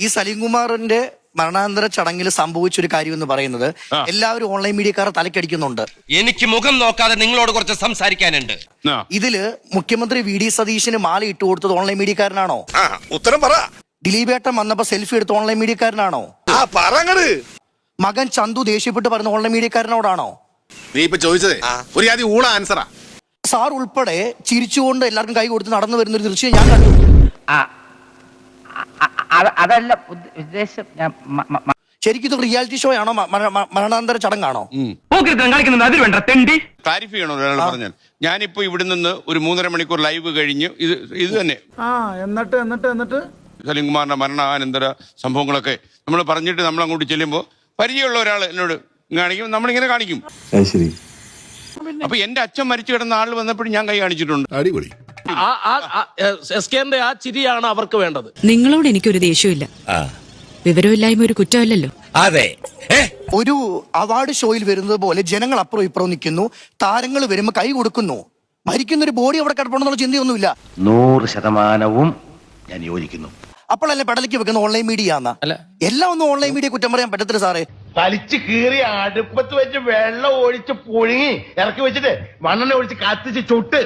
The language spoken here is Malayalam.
ഈ സലീംകുമാറിന്റെ മരണാനന്തര ചടങ്ങിൽ സംഭവിച്ചൊരു കാര്യം എന്ന് പറയുന്നത് എല്ലാവരും ഓൺലൈൻ മീഡിയക്കാരെ തലക്കടിക്കുന്നുണ്ട്. എനിക്ക് മുഖം നോക്കാതെ നിങ്ങളോട് കുറച്ച് സംസാരിക്കാനുണ്ട്. ഇതില് മുഖ്യമന്ത്രി VD സതീശന് മാല ഇട്ട് കൊടുത്തത് ഓൺലൈൻ മീഡിയക്കാരനാണോ? ഉത്തരം പറ. ദിലീപേട്ടൻ വന്നപ്പോ സെൽഫി എടുത്ത ഓൺലൈൻ മീഡിയക്കാരനാണോ? മകൻ ചന്തു ദേഷ്യപ്പെട്ട് പറയുന്ന ഓൺലൈൻ മീഡിയക്കാരനോടാണോ? നീ ഇപ്പൊ ചോദിച്ചതേ ഒരു ആദ്യം ഊള ആൻസറാ. സാർ ഉൾപ്പെടെ ചിരിച്ചുകൊണ്ട് എല്ലാവർക്കും കൈ കൊടുത്ത് നടന്നു വരുന്ന ഒരു ദൃശ്യം ഞാൻ കണ്ടു. അതല്ല ഉദ്ദേശം. ശരിക്കും ഇത് റിയാലിറ്റി ഷോ ആണോ മരണാനന്തര ചടങ്ങാണോ? ക്ലാരിഫൈ ചെയ്യണോ ഒരാൾ പറഞ്ഞാൽ? ഞാനിപ്പോ ഇവിടെ നിന്ന് ഒരു 3.5 മണിക്കൂർ ലൈവ് കഴിഞ്ഞ് ഇത് തന്നെ എന്നിട്ട് സലീംകുമാറിന്റെ മരണാനന്തര സംഭവങ്ങളൊക്കെ നമ്മൾ പറഞ്ഞിട്ട് നമ്മൾ അങ്ങോട്ട് ചെല്ലുമ്പോൾ പരിചയമുള്ള ഒരാൾ എന്നോട് കാണിക്കും, നമ്മളിങ്ങനെ കാണിക്കും. അപ്പൊ എന്റെ അച്ഛൻ മരിച്ചു കിടന്ന ആൾ വന്നപ്പോഴും ഞാൻ കൈ കാണിച്ചിട്ടുണ്ട്. അടിപൊളി. ആ ചിരിയാണ് അവർക്ക് വേണ്ടത്. നിങ്ങളോട് എനിക്കൊരു ദേഷ്യമില്ല. വിവരമില്ലായ്മ ഒരു കുറ്റമല്ലല്ലോ. അതെ, ഒരു അവാർഡ് ഷോയിൽ വരുന്നത് പോലെ ജനങ്ങൾ അപ്പുറം ഇപ്പുറം നിൽക്കുന്നു, താരങ്ങൾ വരുമ്പോ കൈ കൊടുക്കുന്നു. മരിക്കുന്ന ഒരു ബോഡി അവിടെ കിടപ്പുണ്ടെന്നുള്ള ചിന്തയൊന്നുമില്ല. 100% ഞാൻ യോജിക്കുന്നു. അപ്പോഴല്ലേ പെടലേക്ക് വെക്കുന്ന ഓൺലൈൻ മീഡിയ എല്ലാം ഒന്നും ഓൺലൈൻ മീഡിയ കുറ്റം പറയാൻ പറ്റത്തില്ല സാറേ. വലിച്ചു കീറി അടുപ്പത്ത് വെച്ച് വെള്ളം ഒഴിച്ച് പുഴുങ്ങി ഇറക്കി വെച്ചിട്ട് മണ്ണെണ്ണ ഒഴിച്ച് കത്തിച്ച് ചുട്ട്